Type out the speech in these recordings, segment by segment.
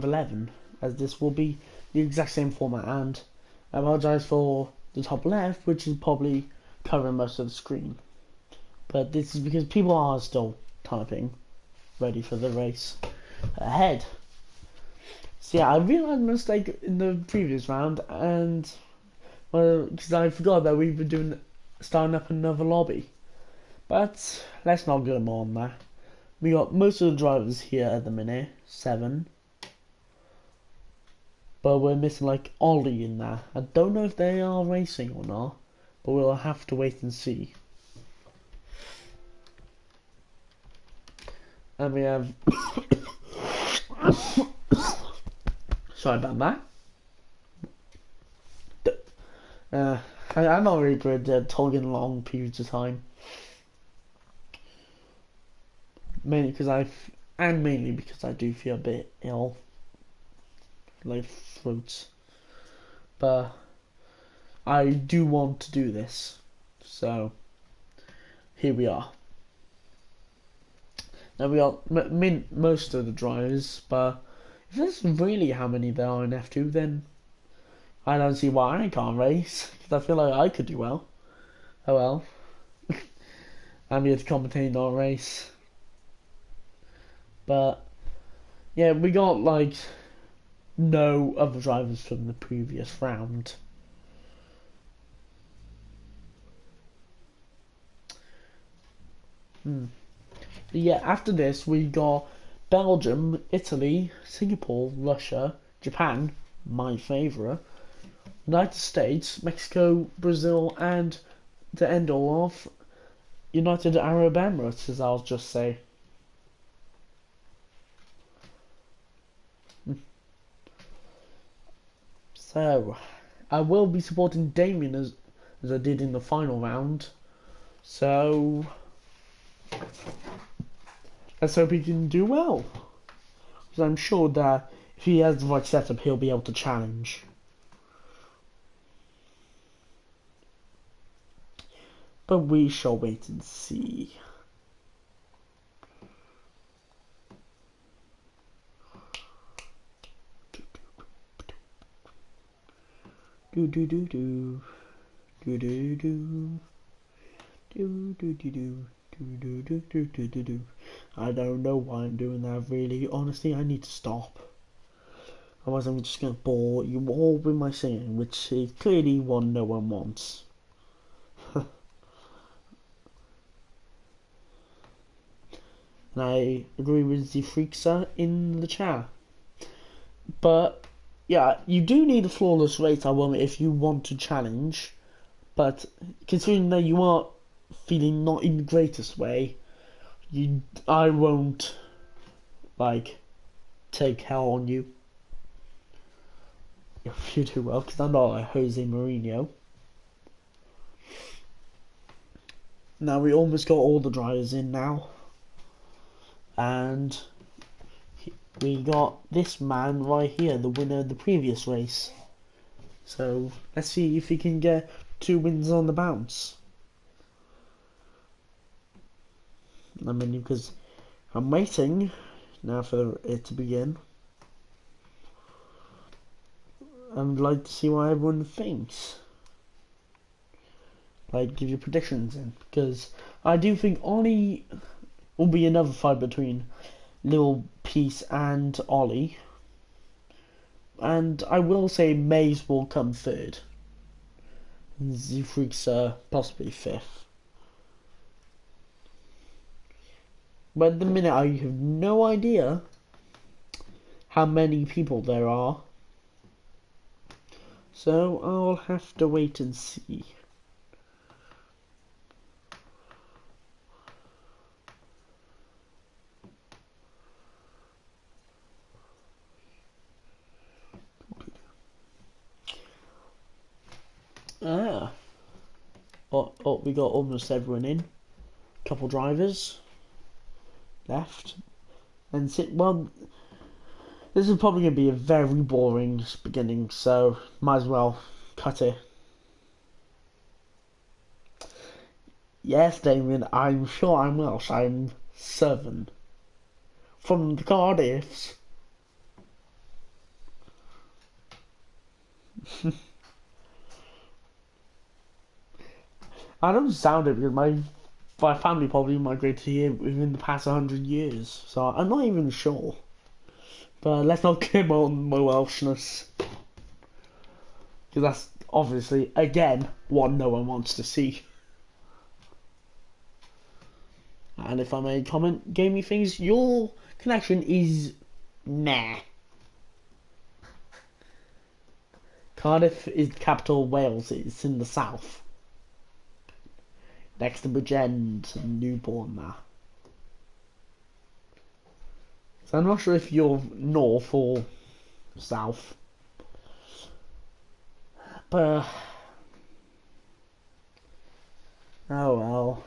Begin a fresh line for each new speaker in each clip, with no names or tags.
11, as this will be the exact same format, and I apologise for the top left, which is probably covering most of the screen. But this is because people are still typing, ready for the race ahead. So yeah, I realised a mistake in the previous round, and well, because I forgot that we were starting up another lobby. But let's not go more on that. We got most of the drivers here at the minute, 7. But we're missing like Ollie in there. I don't know if they are racing or not, but we'll have to wait and see. And we have sorry about that. I'm not really good at talking long periods of time. Mainly because I do feel a bit ill, like throats. But I do want to do this, so here we are. Now we got most of the drivers, but if that's really how many there are in F2, then I don't see why I can't race, because I feel like I could do well. Oh well. I'm here to commentate on a race. But yeah, we got like no other drivers from the previous round. Yeah, after this we got Belgium, Italy, Singapore, Russia, Japan, my favourite, United States, Mexico, Brazil, and the end all of United Arab Emirates, as I'll just say. So, I will be supporting Damien as I did in the final round. So, let's hope he can do well. Because I'm sure that if he has the right setup, he'll be able to challenge. But we shall wait and see. Do do do do do do do do do do do do do do do do do. I don't know why I'm doing that. Really, honestly, I need to stop. Otherwise, I'm just gonna bore you all with my singing, which is clearly one no one wants. And I agree with the freakser in the chat. But yeah, you do need a flawless race, I will admit, if you want to challenge. But considering that you are feeling not in the greatest way, I won't like take hell on you if you do well, because I'm not like Jose Mourinho. Now we almost got all the drivers in now, and we got this man right here, the winner of the previous race. So let's see if he can get 2 wins on the bounce. I mean, because I'm waiting now for it to begin. I'd like to see what everyone thinks. Like, give your predictions in, because I do think Ollie will be another fight between Lil Peace and Ollie. And I will say Maze will come third. The Freaks are possibly 5th. But at the minute I have no idea how many people there are. So I'll have to wait and see. Oh, we got almost everyone in. Couple drivers left. And well, this is probably going to be a very boring beginning, so might as well cut it. Yes, Damien, I'm sure I'm Welsh. I'm Southern. From the Cardiffs. I don't sound it because my family probably migrated here within the past 100 years, so I'm not even sure. But let's not get on my Welshness, because that's obviously again what no one wants to see. And if I may comment, gaming things, your connection is meh. Cardiff is the capital of Wales. It's in the south, next to Bridgend and Newport now. So I'm not sure if you're north or south, but oh well.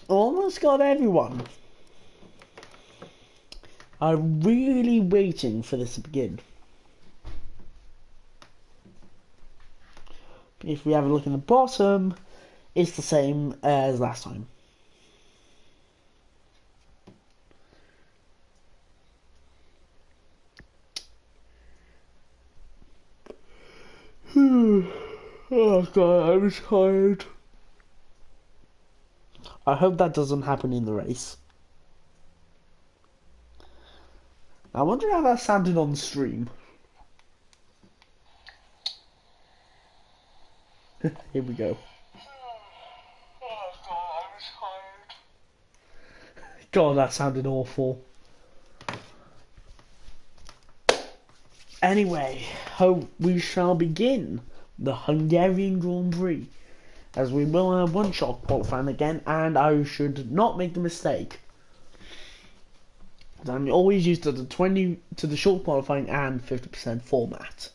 Almost got everyone. I'm really waiting for this to begin. If we have a look in the bottom, it's the same as last time. Oh god, I'm tired. I hope that doesn't happen in the race. I wonder how that sounded on stream. Here we go. Oh god, I'm tired. God, that sounded awful. Anyway, we shall begin the Hungarian Grand Prix, as we will have one shot qualifying again, and I should not make the mistake. I'm always used to the short qualifying and 50% format.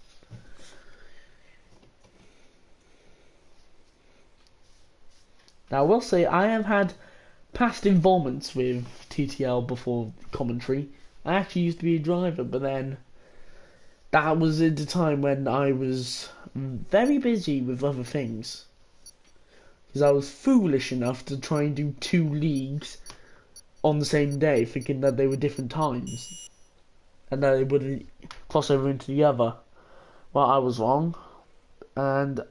Now I will say I have had past involvements with TTL before commentary. I actually used to be a driver, but then that was at the time when I was very busy with other things. Because I was foolish enough to try and do 2 leagues on the same day, thinking that they were different times. And that they wouldn't cross over into the other. Well, I was wrong. And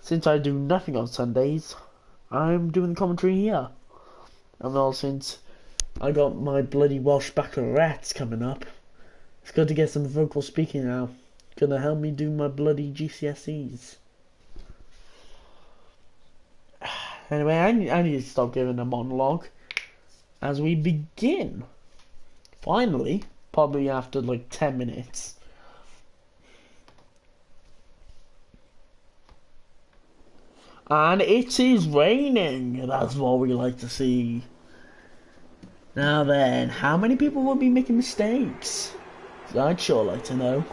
since I do nothing on Sundays, I'm doing commentary here. And well, since I got my bloody Welsh baccalaureates coming up, it's good to get some vocal speaking now. It's gonna help me do my bloody GCSEs. Anyway, I need to stop giving a monologue as we begin. Finally, probably after like 10 minutes. And it is raining. That's what we like to see. Now then, how many people will be making mistakes? I'd sure like to know.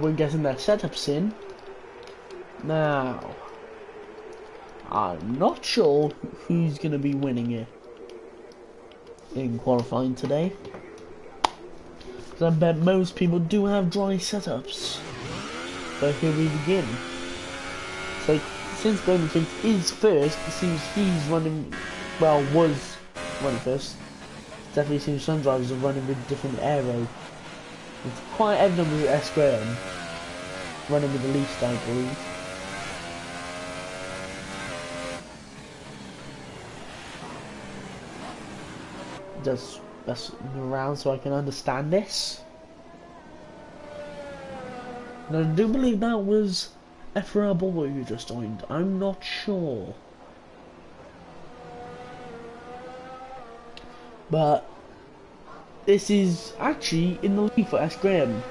We're getting their setups in. Now, I'm not sure who's going to be winning it in qualifying today. Because I bet most people do have dry setups. But here we begin. So, since Bowman is first, it seems he's running, well, was running first. Definitely seems some drivers are running with different aero. It's quite evident with S. Graham running with the least, I believe. Just messing around so I can understand this. And I do believe that was F1 boy who just joined. I'm not sure. But this is actually in the lead for S. Graham.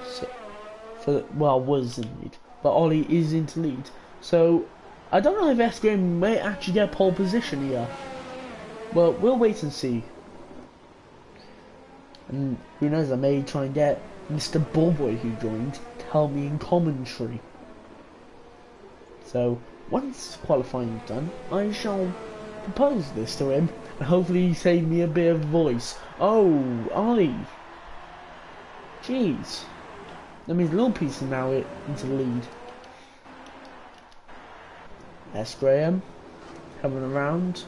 So, well, was in the lead. But Ollie is into lead. So, I don't know if S. Graham may actually get pole position here. Well, we'll wait and see. And who knows, I may try and get Mr. Bullboy who joined to help me in commentary. So, once qualifying is done, I shall propose this to him, and hopefully he save me a bit of voice. Oh, Ollie. Jeez. That means little piece is now into the lead. S. Graham coming around.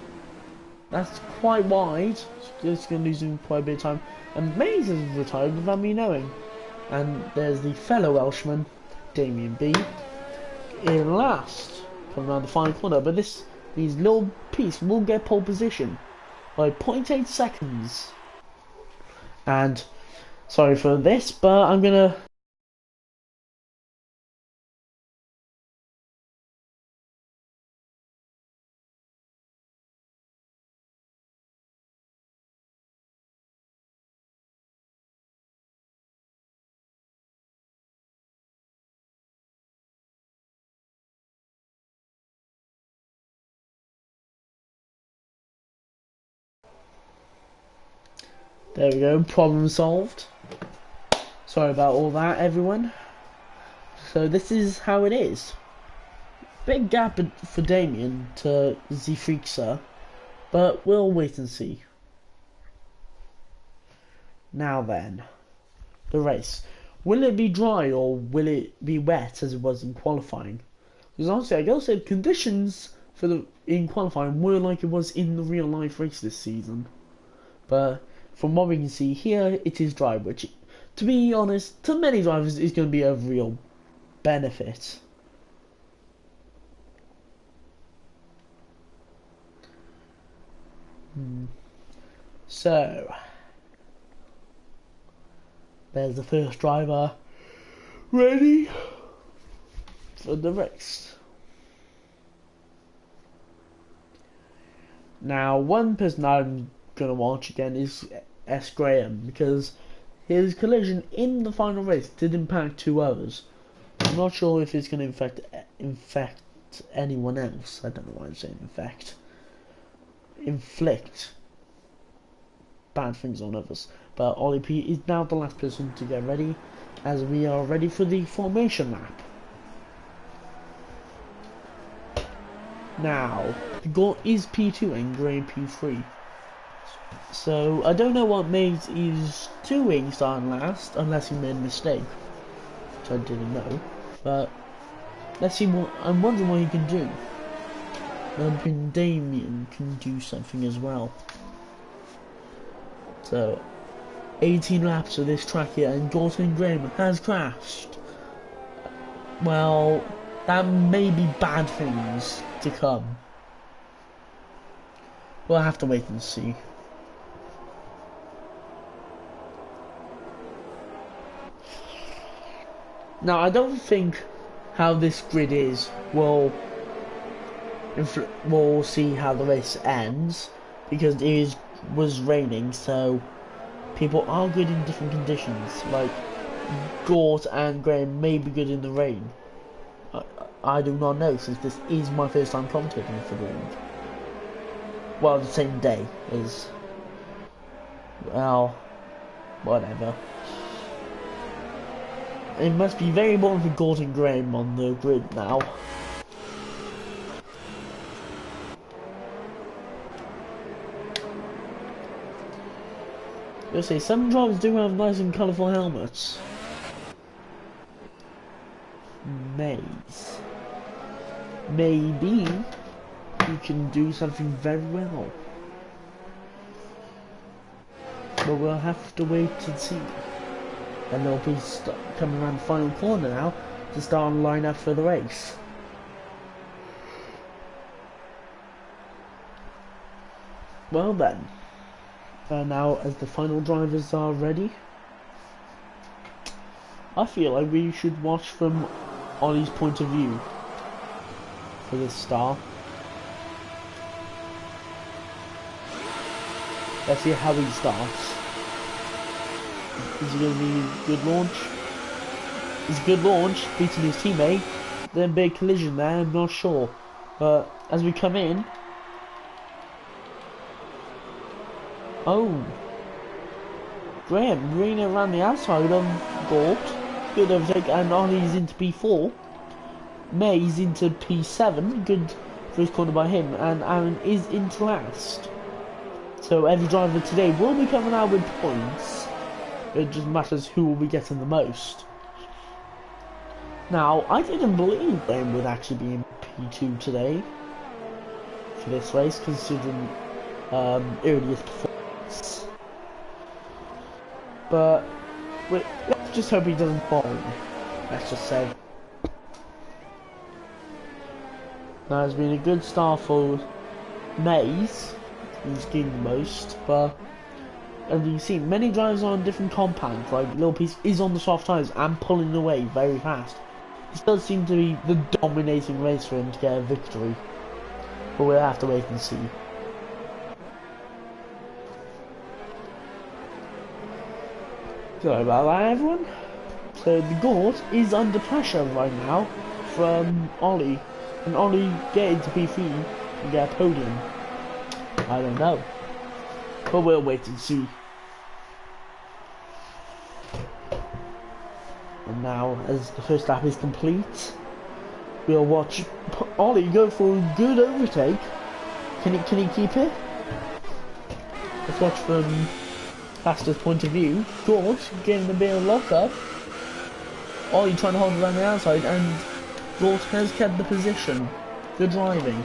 That's quite wide. It's going to lose him quite a bit of time. And Mays has retired without me knowing. And there's the fellow Welshman, Damien B, in last, coming around the final corner. But this means little piece will get pole position by 0.8 seconds. And sorry for this, but I'm gonna. There we go, problem solved. Sorry about all that, everyone. So this is how it is. Big gap for Damien to Zfreakser, but we'll wait and see. Now then, the race. Will it be dry or will it be wet as it was in qualifying? Because honestly, I gotta say, conditions in qualifying were like it was in the real life race this season. But from what we can see here, it is dry, which, to be honest, to many drivers is going to be a real benefit. So, there's the first driver ready for the race. Now, one person I'm going to watch again is S. Graham, because his collision in the final race did impact 2 others. I'm not sure if it's going to infect anyone else. I don't know why I'm saying inflict bad things on others. But Ollie P is now the last person to get ready, as we are ready for the formation lap. Now, the goal is P2 and Graham P3. So, I don't know what Mays is doing starting last, unless he made a mistake, which I didn't know. But, let's see what, I'm wondering what he can do. Hoping Damien can do something as well. So, 18 laps of this track here, and Gordon Graham has crashed. Well, that may be bad things to come. We'll have to wait and see. Now, I don't think how this grid is will we'll see how the race ends, because it was raining, so people are good in different conditions. Like Gort and Graham may be good in the rain. I do not know, since this is my first time commentating for the league. Well, the same day as, well, whatever. It must be very important for Gordon Graham on the grid now. You'll see, some drivers do have nice and colourful helmets. Maze. Maybe you can do something very well. But we'll have to wait and see. And they'll be coming around the final corner now to start on line up for the race. Well then, now as the final drivers are ready, I feel like we should watch from Ollie's point of view for this start. Let's see how he starts. Is it going to be a good launch? It's a good launch, beating his teammate. Then big collision there, I'm not sure. But as we come in... Oh! Graham bringing it around the outside of Gort. Good overtake, and Ollie's into P4. Mays into P7, good first corner by him, and Aaron is into last. So every driver today will be coming out with points. It just matters who will be getting the most. Now, I didn't believe Graham would actually be in P2 today for this race, considering earlier performance. But let's just hope he doesn't fall. Let's just say. Now, it's been a good start for Mays. He's gained the most, but as you can see, many drivers are on different compounds. Like Little Piece is on the soft tyres and pulling away very fast. This does seem to be the dominating race for him to get a victory, but we'll have to wait and see. Sorry about that, everyone. So the Gort is under pressure right now from Ollie, and Ollie getting to P3 and get a podium. I don't know, but we'll wait and see. And now, as the first lap is complete, we'll watch Ollie go for a good overtake. Can he keep it? Let's watch from Faster's point of view. Gort getting a bit of lock up. Ollie trying to hold it on the outside, and Gort has kept the position. Good driving.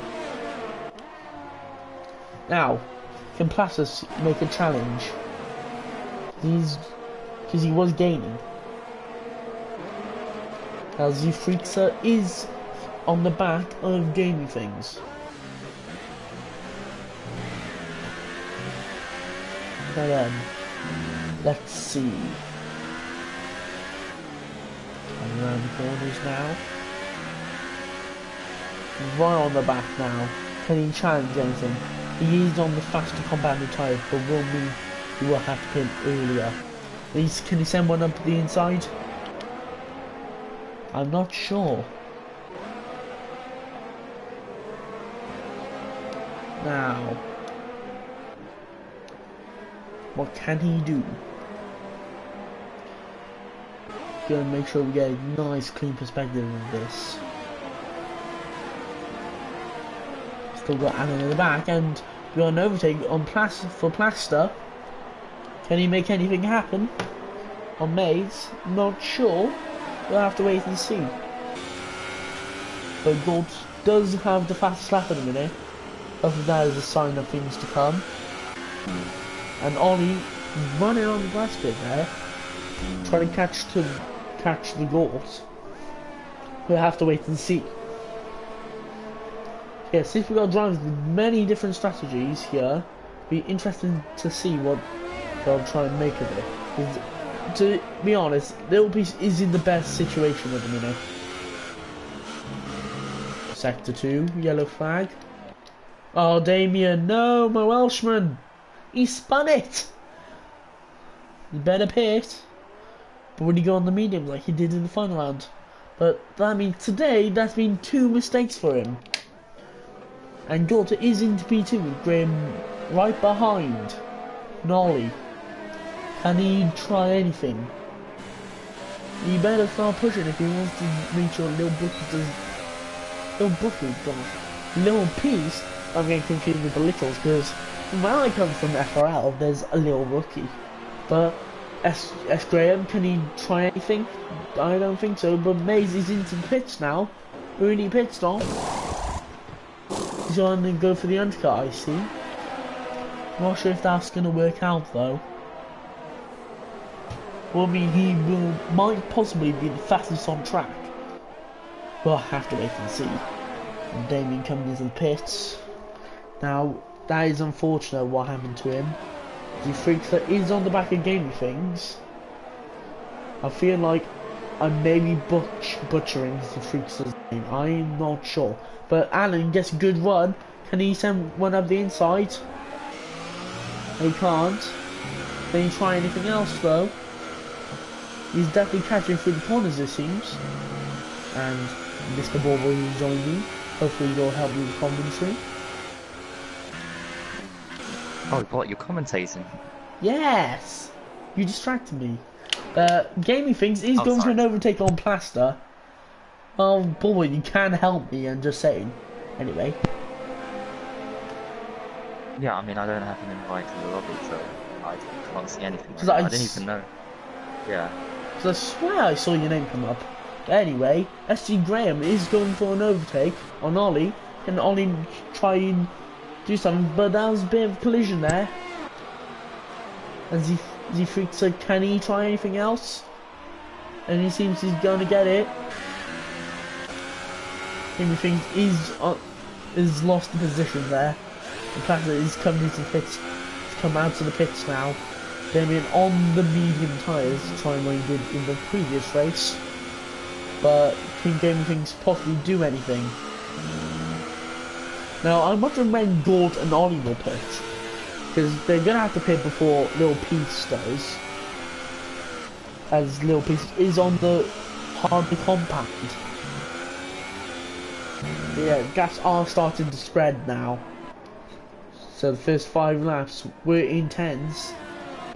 Now, can Plastus make a challenge? Because he was gaining. As Freakser is on the back of gaming things. But then, let's see. Coming around the corners now. Right on the back now. Can he challenge anything? He is on the faster compounded tyre, but will mean he will have to pin earlier. Can he send one up the inside? I'm not sure. Now, what can he do? Gonna make sure we get a nice clean perspective of this. Still got Alan in the back, and we got an overtake on Plaster. Can he make anything happen? On Mays? Not sure. We'll have to wait and see. But Gort does have the fastest lap at the minute. Hopefully that is a sign of things to come. And Ollie running on the grass bit there, trying to catch the Gort. We'll have to wait and see. Yeah, since we've got drivers with many different strategies here, it'll be interesting to see what they'll try and make of it. To be honest, Little Piece is in the best situation at the minute. Sector 2, yellow flag. Oh, Damien, no, my Welshman! He spun it! You better pit. But when you go on the medium like he did in the final round. But that means today, that's been 2 mistakes for him. And Gort is into P2 with Graham right behind Nolly. Can he try anything? He better start pushing if he wants to make sure Little Piece, I'm getting confused with the littles, because when I come from FRL, there's a little rookie. But S. Graham, can he try anything? I don't think so, but Mays is into the pits now. Really pit stop. He's going to go for the undercut, I see. Not sure if that's going to work out though. Well, I mean, he might possibly be the fastest on track. We'll have to wait and see. And Damien coming into the pits. Now, that is unfortunate what happened to him. The Freakster is on the back of gaming things. I feel like I may be butchering the Freakster's name. I'm not sure. But Alan gets a good run. Can he send one up the inside? He can't. Can he try anything else though? He's definitely catching through the corners, it seems. And Mr. Bob will join me. Hopefully you'll help me with commentary.
Oh, what, you're commentating?
Yes! You distracted me. Gaming Things is going for an overtake on Plaster. Oh boy, you can help me, I'm just saying. Anyway.
Yeah, I mean, I don't have an invite to the lobby, so I can't see anything right
Because
now. I didn't even know. Yeah.
I swear I saw your name come up. Anyway, SG Graham is going for an overtake on Ollie. Can Ollie try and do something? But that was a bit of a collision there. As he freaks out, can he try anything else? And he seems he's going to get it. He thinks is lost the position there. The fact that he's coming into the pits, he's come out to the pits now. Damien on the medium tyres, trying what he did in the previous race. But can Gaming Things possibly do anything? Now I'm wondering when Gord and Ollie will pit, because they're gonna have to pit before Lil Peace does, as Lil Peace is on the hardly compound. Yeah, gaps are starting to spread now. So the first 5 laps were intense.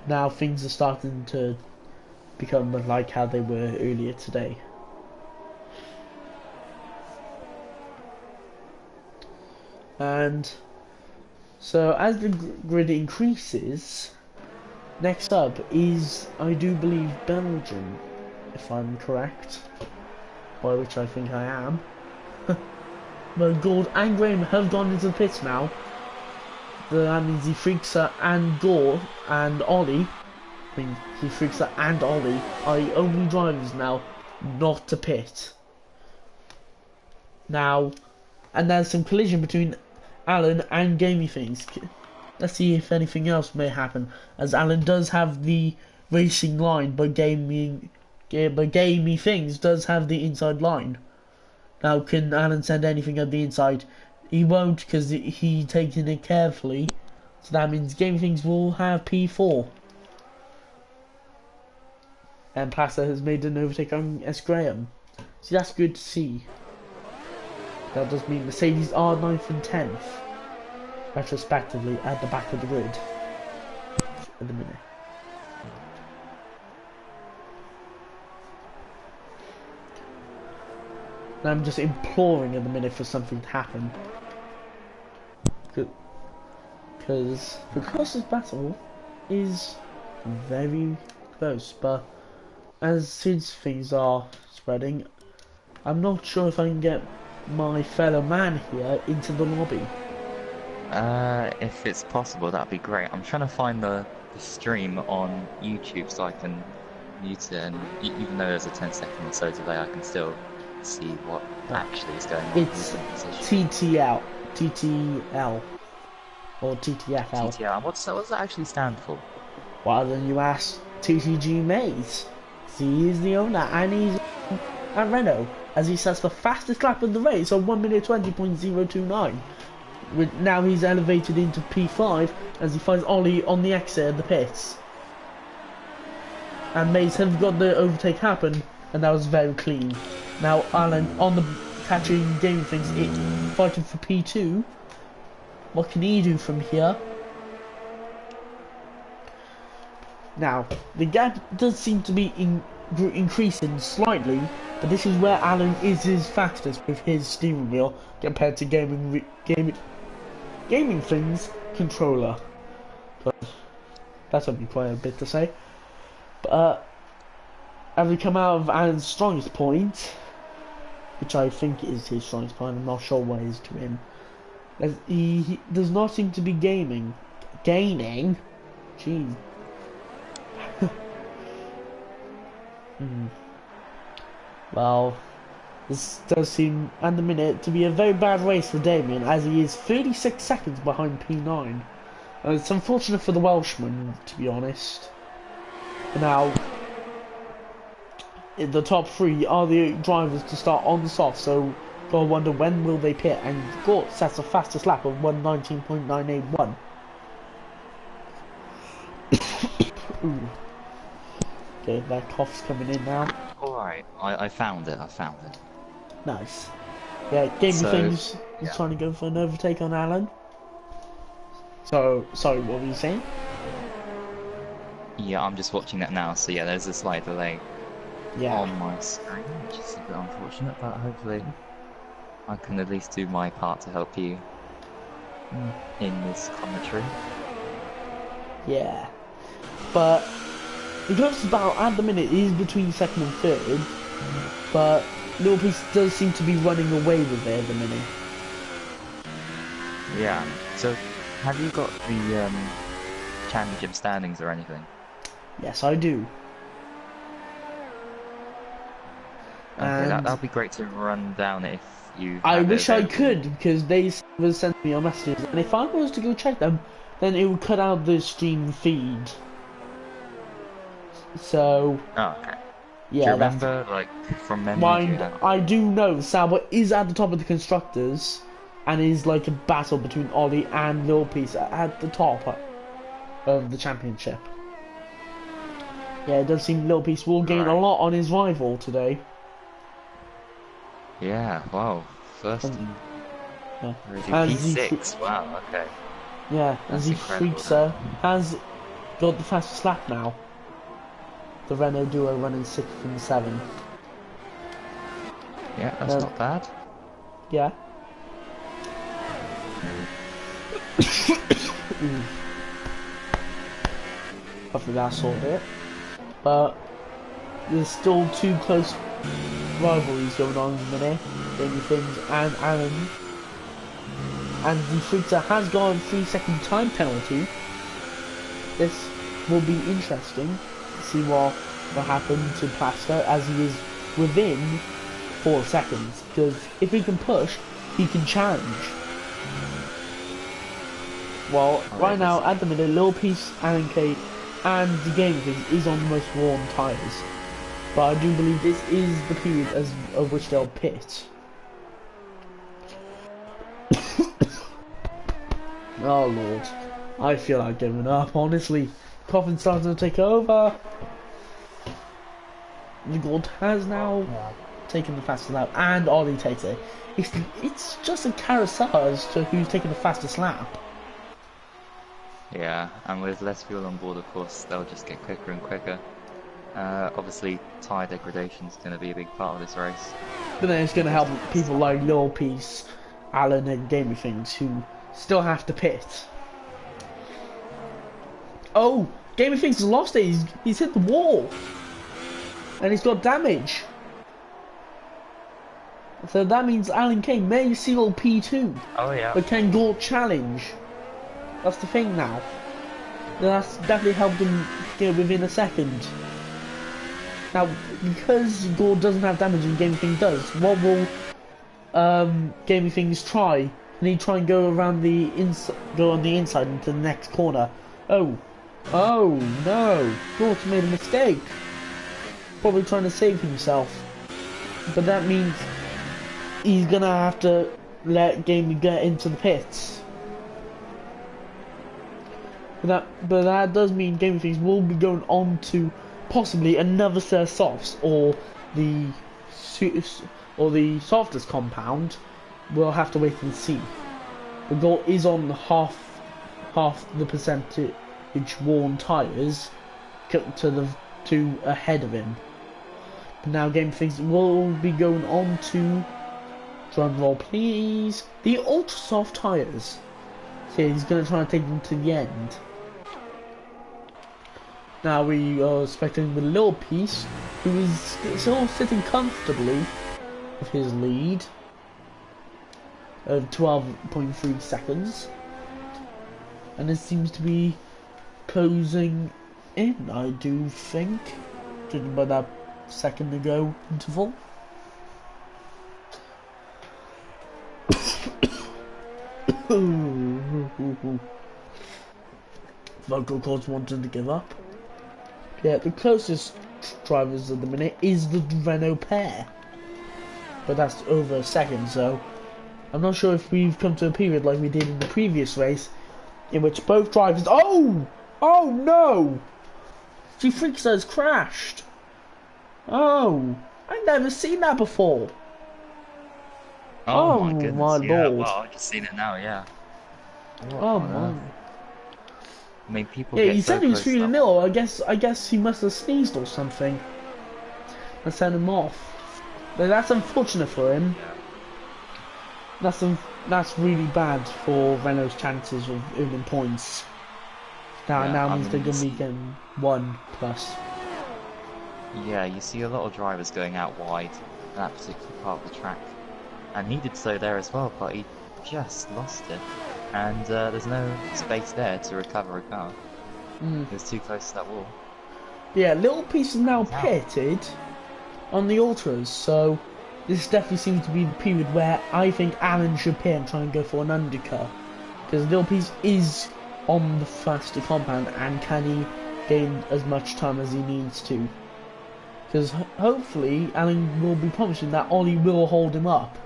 Now things are starting to become like how they were earlier today. And so as the grid increases, next up is, I do believe, Belgium, if I'm correct, by which I think I am. But Gord and Graham have gone into the pits now. That means the Freakster and Gore and Ollie, I mean the Freakster and Ollie, are the only drivers now not to pit. Now, and there's some collision between Alan and Gamey Things. Let's see if anything else may happen, as Alan does have the racing line, but Gamey Things does have the inside line. Now, can Alan send anything at the inside? He won't, because he taken it carefully. So that means Gaming Things will have P4. And Plaster has made an overtake on S. Graham. So that's good to see. That does mean Mercedes are 9th and 10th, retrospectively, at the back of the grid at the minute. And I'm just imploring at the minute for something to happen. Because the closest battle is very close, but since things are spreading, I'm not sure if I can get my fellow man here into the lobby.
If it's possible, that'd be great. I'm trying to find the stream on YouTube so I can mute it, and even though there's a 10-second or so delay, I can still see what actually is going on.
It's TTL, or TTFL.
TTL. What's that actually stand for?
Well, then you ask TTG Maze. He is the owner, and he's at Renault, as he sets the fastest lap of the race on 1 minute 20.029. Now he's elevated into P5 as he finds Ollie on the exit of the pits. And Maze have got the overtake happen, and that was very clean. Now Alan on the catching Gaming Things, fighting for P2. What can he do from here? Now the gap does seem to be increasing slightly, but this is where Alan is his fastest with his steering wheel compared to Gaming Things controller. But that's only quite a bit to say. But as we come out of Alan's strongest point, which I think is his strongest point, I'm not sure what is to him. He does not seem to be gaining. Jeez. Well, this does seem, at the minute, to be a very bad race for Damien, as he is 36 seconds behind P9. It's unfortunate for the Welshman, to be honest. Now, in the top 3 are the drivers to start on the soft, so gotta wonder when will they pit, and Gort sets the fastest lap of 1:19.981. Okay, that cough's coming in now.
Alright, I found it,
Nice. Yeah, Gaming Things is trying to go for an overtake on Alan. So, sorry, what were you saying?
Yeah, I'm just watching that now, so yeah, there's a slight delay.
Yeah.
on my screen, which is a bit unfortunate, but hopefully I can at least do my part to help you in this commentary.
Yeah. But the closest battle at the minute is between second and third, but Little Piece does seem to be running away with it at the minute.
Yeah. So, have you got the championship standings or anything?
Yes, I do.
Okay,
And
that'll be great to run down if you
I
have it
wish I
available.
could, because they was sending me a messages, and if I was to go check them, then it would cut out the stream feed. So,
Oh, okay. Do you
yeah, that's
remember, like, from memory, do you
mine.
have...
I do know Sauber is at the top of the constructors, and is like a battle between Ollie and Lil Piece at the top of the championship. Yeah, it does seem Lil Piece will gain a
Right.
lot on his rival today.
Yeah, wow. First
And,
and
yeah,
already
as he,
P6, wow, okay.
as
That's
he
incredible,
freaks
that.
has got the fastest lap now. The Renault duo running 6th and 7th.
Yeah, that's not bad.
Yeah. Hopefully that sorted it. But there's still two close rivalries going on in the minute. Jamie Things and Aaron. And the Freakster has got a 3-second time penalty. This will be interesting to see what will happen to Plaster as he is within 4 seconds. Because if he can push, he can challenge. Well,
Oh, yeah,
right now, at the minute, Lil Peace, Alan K, and the Game Things is on the most worn tyres. But I do believe this is the period of which they'll pit. Oh lord, I feel like giving up, honestly. Coffin starting to take over. The Gold has now taken the fastest lap, and Ollie takes it. It's just a carousel as to who's taking the fastest lap.
Yeah, and with less fuel on board, of course, they'll just get quicker and quicker. Obviously, tyre degradation is going to be a big part of this race.
But then it's going to help people like Lil Peace, Alan, and Gaming Things who still have to pit. Oh, Gaming Things has lost it. He's hit the wall, and he's got damage. So that means Alan K may seal P2,
Oh yeah.
but can Gort challenge? That's the thing now. That's definitely helped him get within a second. Now, because Gort doesn't have damage and Gaming Things does, what will Gaming Things try? Can he try and go around the go on the inside into the next corner? Oh no! Gort's made a mistake. Probably trying to save himself, but that means he's gonna have to let Gaming get into the pits. But that does mean Gaming Things will be going on to possibly another set of softs, or the softest compound. We'll have to wait and see. The goal is on half the percentage worn tyres to the two ahead of him. But now Game Things will be going on to, drum roll please, the ultra soft tyres. So he's going to try and take them to the end. Now we are expecting the little piece, who is still sitting comfortably with his lead of 12.3 seconds, and it seems to be closing in, I do think, judging by that second ago interval. Vocal cords wanting to give up. Yeah, the closest drivers at the minute is the Renault pair, but that's over a second, so I'm not sure if we've come to a period like we did in the previous race, in which both drivers... Oh no! Freakster has crashed! Oh! I've never seen that before!
Oh
Oh
my
my
goodness, yeah,
lord!
wow, I've just seen it now, yeah. What
Oh
on
my...
earth? I mean, people
Yeah,
get
he
so
said he was
close to
feeling
that
ill.
wall.
I guess he must have sneezed or something. and send him off. But that's unfortunate for him. That's really bad for Renault's chances of earning points. Now means they're going to be getting 1+.
Yeah, you see a lot of drivers going out wide in that particular part of the track. And he did so there as well, but he just lost it. And there's no space there to recover a car. He was too close to that wall.
Yeah, Little Piece is now pitted on the ultras, so this definitely seems to be the period where I think Alan should pit and try and go for an undercut. Because Little Piece is on the faster compound, and can he gain as much time as he needs to? Because hopefully Alan will be promising that Ollie will hold him up.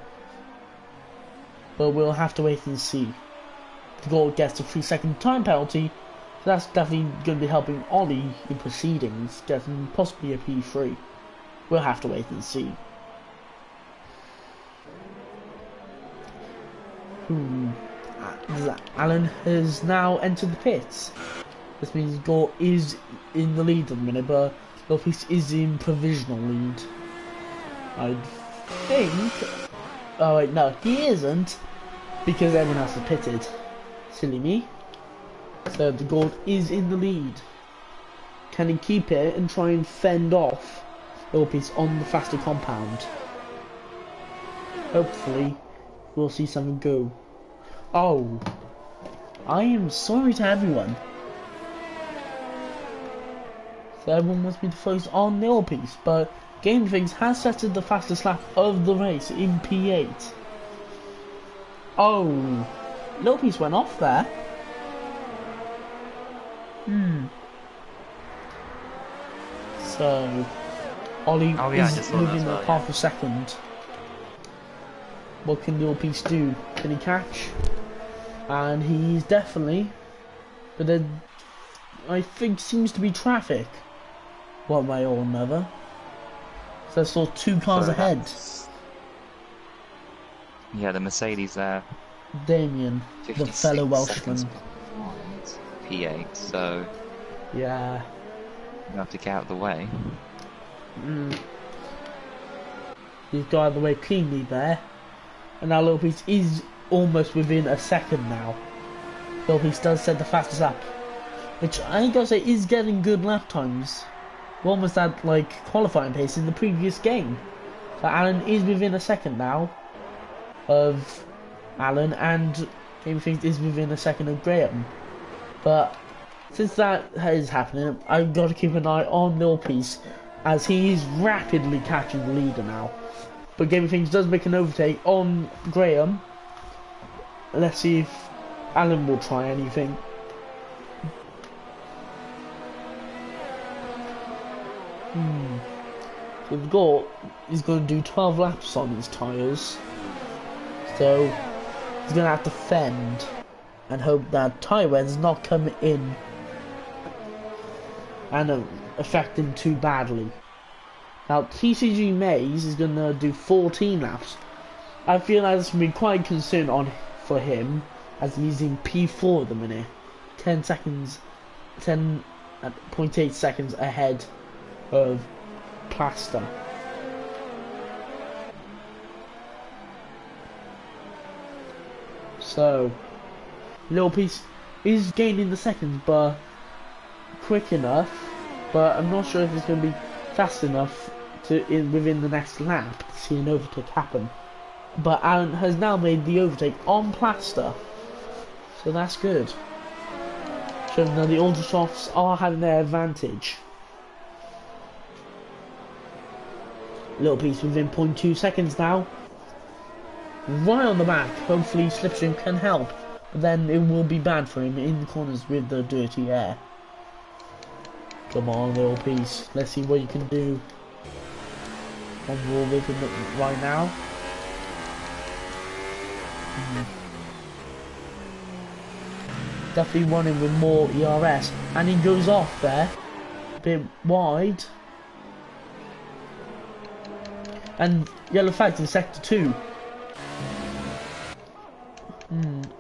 But we'll have to wait and see. The goal gets a 3-second time penalty, so that's definitely going to be helping Ollie in proceedings, getting possibly a P3. We'll have to wait and see. Alan has now entered the pits. This means Gore is in the lead at the minute, but Lopez is in provisional lead. I think... Oh wait, no, he isn't, because everyone else is pitted. Silly me. So the Gold is in the lead. Can he keep it and try and fend off Lopez on the faster compound? Hopefully we'll see something go. Oh, I am sorry to everyone. So everyone wants me to focus on Little Piece, but Game Things has settled the fastest lap of the race in P8. Oh, Little Piece went off there. So Ollie is moving up half a second. What can Little Piece do? Can he catch? And he's definitely, but then I think seems to be traffic one way or another. So I saw 2 cars ahead.
Yeah, the Mercedes there.
Damien, the fellow Welshman.
P8, so
yeah,
you have to get out of the way.
He's got out of the way cleanly there, and now Little Piece is almost within a second now. Little Piece does set the fastest lap, which I gotta say is getting good lap times. We're almost at like qualifying pace in the previous game. So Alan is within a second now of Alan, and Game Things is within a second of Graham. But since that is happening, I've got to keep an eye on Little Piece, as he is rapidly catching the leader now. But Game Things does make an overtake on Graham. Let's see if Alan will try anything. So the goal is going to do 12 laps on his tyres. So he's going to have to fend and hope that tyre wear does not come in and affect him too badly. Now TCG Maze is going to do 14 laps. I feel like this will be quite concerned for him, as he's in P4 at the minute. 10.8 seconds ahead of Plaster. So Little Piece is gaining the seconds, but quick enough, but I'm not sure if it's going to be fast enough to within the next lap to see an overtake happen. But Alan has now made the overtake on Plaster, so that's good. Showing that the Ultrasofts are having their advantage. Little Piece within 0.2 seconds now. Right on the back. Hopefully Slipstream can help, but then it will be bad for him in the corners with the dirty air. Come on, Little Piece. Let's see what you can do. On roll with him right now. Definitely running with more ERS, and he goes off there a bit wide, and Yellow Flags in sector 2.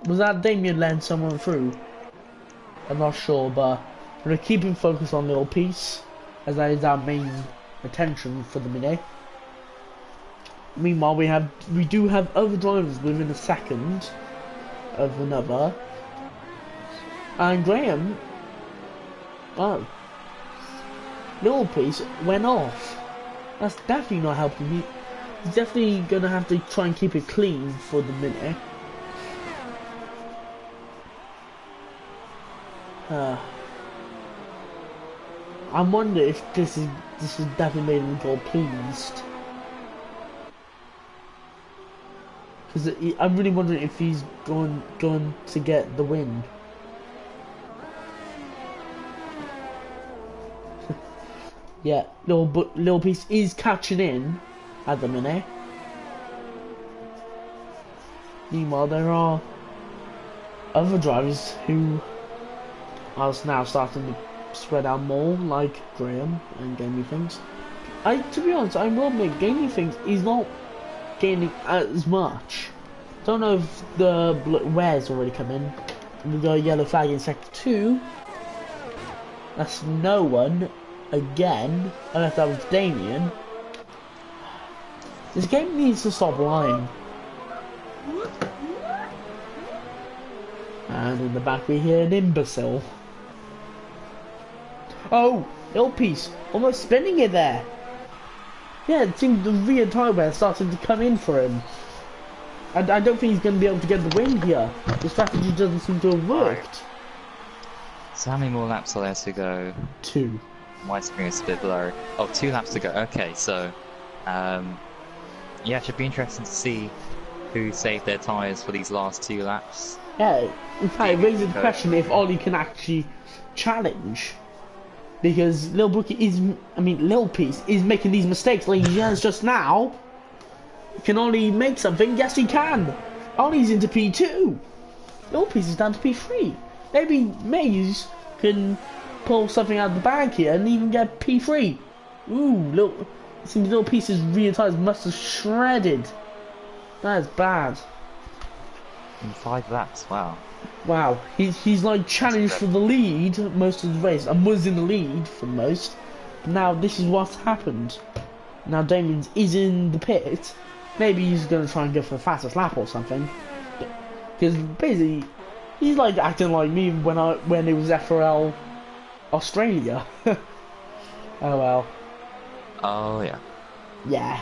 Was that Damien letting someone through? I'm not sure, but we're keeping focus on Little Piece, as that is our main attention for the minute. Meanwhile, we do have other drivers within a second of another, and Graham, oh, little piece went off. That's definitely not helping. He's definitely gonna have to try and keep it clean for the minute. I wonder if this is definitely made him go pleased. Because I'm really wondering if he's going to get the win. Yeah, little piece is catching in at the minute. Meanwhile, there are other drivers who are now starting to spread out more, like Graham and Gaming Things. To be honest, I will admit, Gaming Things is not gaining as much. Don't know if the ware's already come in. We got a yellow flag in sector 2. That's no one again, unless that was Damien. This game needs to stop lying. And in the back we hear an imbecile. Oh, little piece, almost spinning it there. Yeah, it seems the rear tyre wear starting to come in for him. And I don't think he's going to be able to get the win here. The strategy doesn't seem to have worked.
Right. So how many more laps are there to go?
2.
My screen is a bit blurry. Oh, 2 laps to go. Okay, so yeah, it should be interesting to see who saved their tyres for these last 2 laps.
Yeah, in fact, it raises the question if Ollie can actually challenge. Because Little Piece is making these mistakes like he has just now. Can Ollie make something? Yes, he can. Ollie's into P2. Little Piece is down to P3. Maybe Maze can pull something out of the bag here and even get P3. Ooh, it seems Little Piece's rear tyres must have shredded. That is bad.
In 5 laps, wow.
Wow, he's like challenged for the lead most of the race and was in the lead for most. But now this is what's happened. Now Damien's is in the pit. Maybe he's going to try and go for the fastest lap or something. Because basically, he's like acting like me when it was FRL Australia. Oh well.
Oh yeah.
Yeah.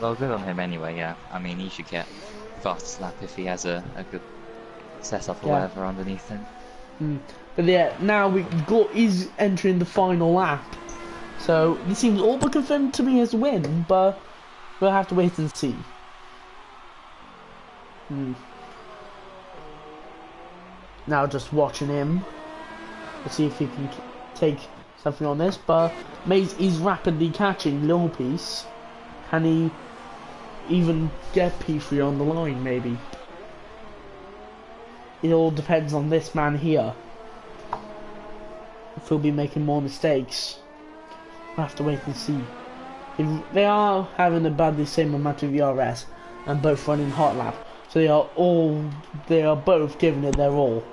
Well, good on him anyway. Yeah. I mean, he should get fastest lap if he has a good setup or whatever underneath him.
But yeah, now Gort is entering the final lap. So this seems all but confirmed to be his win, but we'll have to wait and see. Now just watching him. Let's see if he can take something on this. But Maze is rapidly catching Little Piece. Can he even get P3 on the line, maybe? It all depends on this man here. If he'll be making more mistakes. We'll have to wait and see. If they are having about the same amount of ERS and both running hot lap, so they are both giving it their all.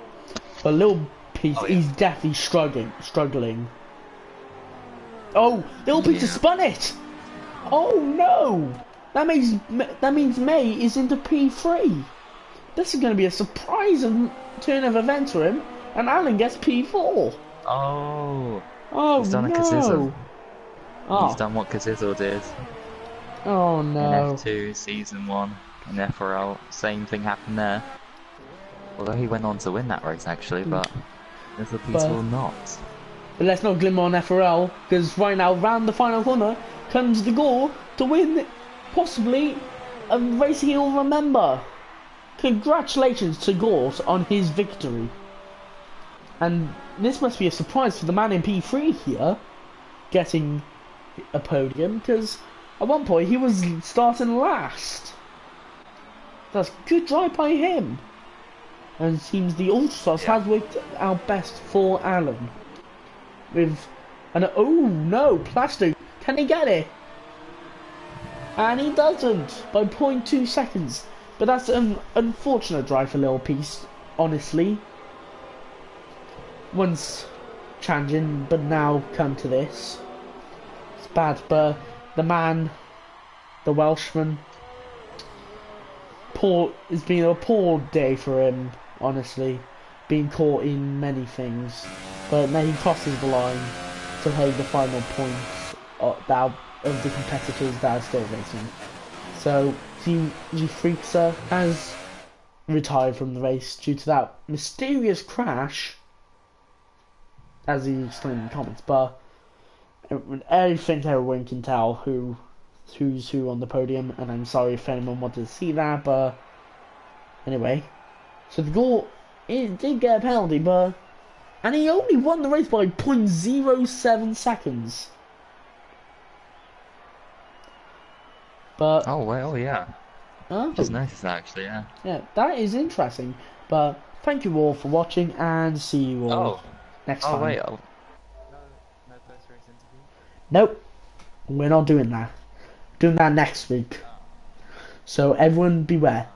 But Little Piece is definitely struggling. Oh, Little Piece has spun it! Oh no! That means May is into P3. This is going to be a surprising turn of events for him, and Alan gets P4.
Oh,
he's
done
no.
a Kazizzle.
Oh.
He's done what Kazizzle did.
Oh no.
In F2, Season 1, in FRL, same thing happened there. Although he went on to win that race actually, but Little Piece will not.
But let's not glimmer on FRL, because right now, round the final corner, comes the goal to win, possibly, a race he'll remember. Congratulations to Gort on his victory. And this must be a surprise for the man in P3 here, getting a podium, because at one point he was starting last. That's good drive by him. And it seems the Ultras has worked out best for Alan. Oh no, Plastic, can he get it? And he doesn't, by 0.2 seconds. But that's an unfortunate drive for Little Piece, honestly. Once challenging, but now come to this. It's bad, but the man, the Welshman, it's been a poor day for him, honestly. Being caught in many things. But now he crosses the line to take the final points of the competitors that are still racing. So, G Freakser has retired from the race due to that mysterious crash, as he explained in the comments. But I think everyone can tell who's who on the podium, and I'm sorry if anyone wanted to see that, but anyway. So the goal, it did get a penalty, and he only won the race by 0.07 seconds. But
oh well, yeah.
oh,
Just noticed that actually, yeah.
Yeah, that is interesting. But thank you all for watching, and see you all next time.
Oh wait, no post-race interview?
Nope, we're not doing that. Doing that next week. So everyone beware.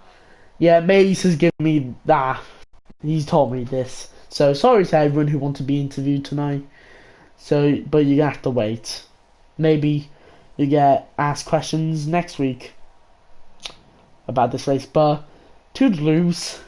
Yeah, Mace has given me that. He's told me this. So sorry to everyone who wanted to be interviewed tonight. So, but you have to wait. Maybe you get asked questions next week about this race. But toodaloos.